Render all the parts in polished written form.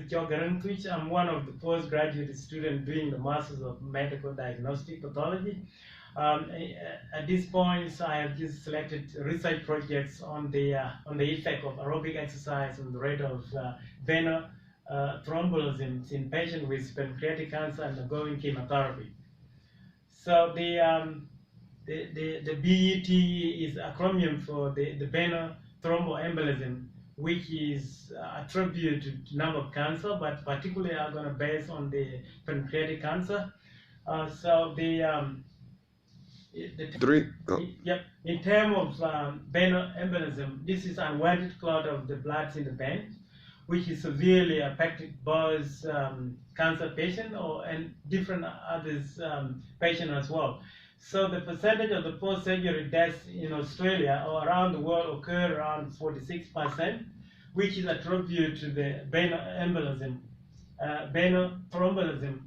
is Jogarankwich. I'm one of the postgraduate students doing the Masters of Medical Diagnostic Pathology. At this point, I have just selected research projects on the effect of aerobic exercise on the rate of venous thromboembolism in patients with pancreatic cancer undergoing chemotherapy. So the BET is acronym for the venous thromboembolism, which is attributed to number of cancer, but particularly I'm going to base on the pancreatic cancer. So in terms of venous embolism, this is unwanted clot of the blood in the vein, which is severely affected both cancer patient and different others patient as well. So the percentage of the post-surgery deaths in Australia or around the world occur around 46%, which is attributed to the venous embolism, venous thromboembolism.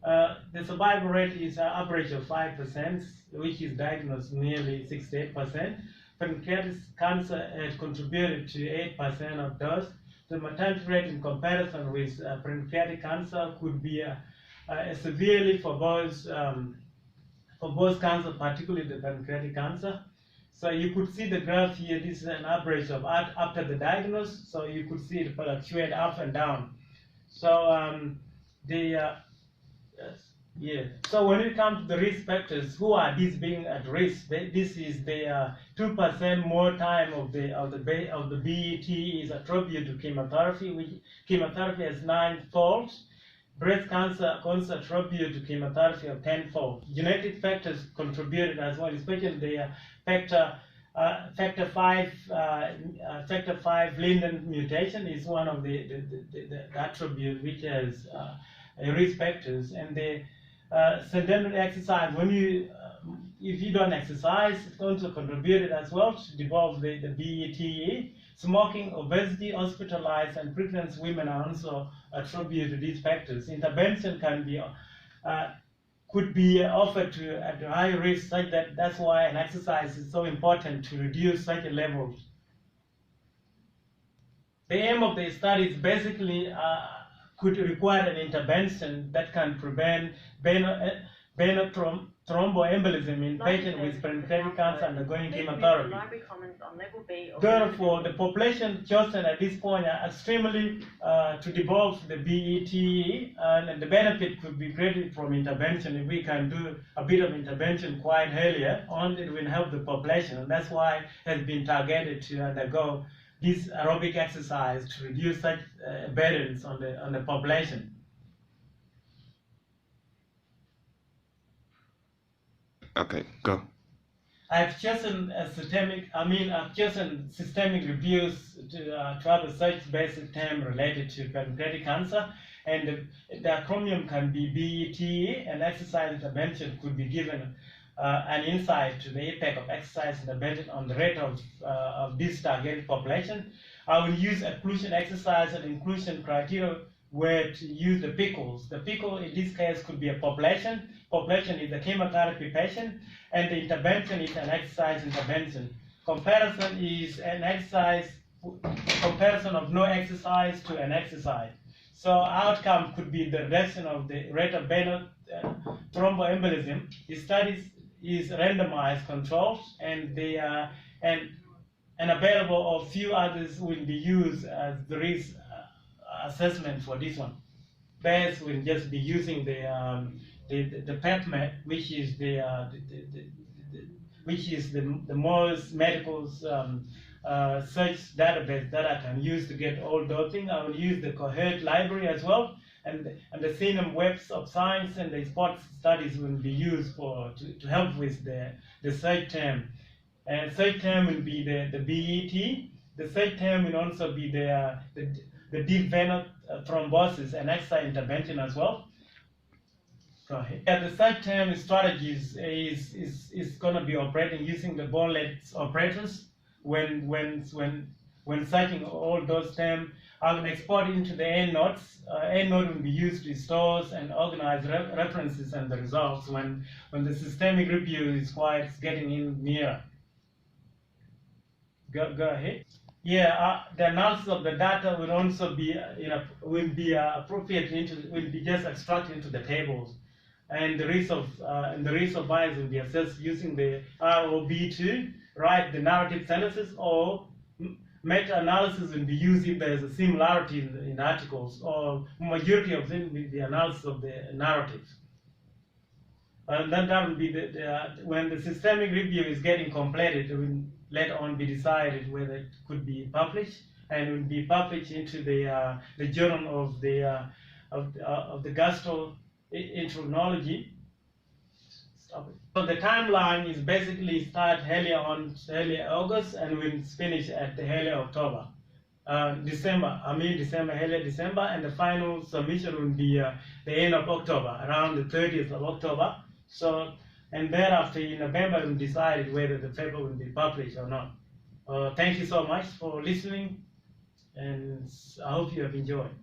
The survival rate is an average of 5%, which is diagnosed nearly 68%. Pancreatic cancer has contributed to 8% of those. The mortality rate in comparison with pancreatic cancer could be severely for both cancer, particularly the pancreatic cancer. So you could see the graph here. This is an average of after the diagnosis. So you could see it fluctuate up and down. So So when it comes to the risk factors, who are these being at risk? This is the 2% more time of the BET is attributed to chemotherapy. Which chemotherapy has 9-fold. Breast cancer also attributed to chemotherapy of 10-fold. Genetic factors contributed as well, especially the factor 5 Linden mutation is one of the attribute which has risk factors. And the sedentary exercise, if you don't exercise, it also contributed as well to develop the BET. Smoking, obesity, hospitalized, and pregnant women are also attributed to these factors. Intervention could be offered at a high risk, such that's why an exercise is so important to reduce such a level. The aim of the study is basically could require an intervention that can prevent venous thromboembolism in patients with pancreatic cancer undergoing chemotherapy. Therefore, the population chosen at this point are extremely to develop the BET, and the benefit could be greatly from intervention. If we can do a bit of intervention quite earlier on, it will help the population. And that's why it has been targeted to undergo this aerobic exercise to reduce such burdens on the population. Okay, go. I've chosen systemic reviews to have a search-based term related to pancreatic cancer, and the acronym can be BET, and exercise intervention could be given an insight to the effect of exercise intervention on the rate of this targeted population. I will use exclusion exercise and inclusion criteria where to use the pickles. The pickle in this case could be a population. Population is a chemotherapy patient, and the intervention is an exercise intervention. Comparison is an exercise, comparison of no exercise to an exercise. So outcome could be the reduction of the rate of venous thromboembolism. The studies is randomized controls, and they are and available of few others will be used as the risk assessment for this one. Best will just be using the PEPMED, which is the most medical search database that I can use to get all those things. I will use the cohort library as well, and the Synum Webs of Science and the sports studies will be used to help with the search term. And search term will be the BET. The search term will also be the deep venous thrombosis and exercise intervention as well. Go ahead. Yeah, the search term strategies is going to be operating using the boneless operators. When searching all those terms, I will export into the EndNotes. EndNote will be used to store and organize references and the results when the systemic review is getting in near. Go ahead. The analysis of the data will also be, will be just extracted into the tables, and the risk of bias will be assessed using the ROB to write the narrative sentences, or meta-analysis will be used if there is a similarity in articles, or majority of them will be analysis of the narratives. And then that will be when the systemic review is getting completed, it will later on be decided whether it could be published, and will be published into the journal of the gastroenterology. So the timeline is basically start early August and will finish at the early October. Early December, and the final submission will be the end of October, around the 30th of October. So, and thereafter in November we'll decide whether the paper will be published or not. Thank you so much for listening, and I hope you have enjoyed.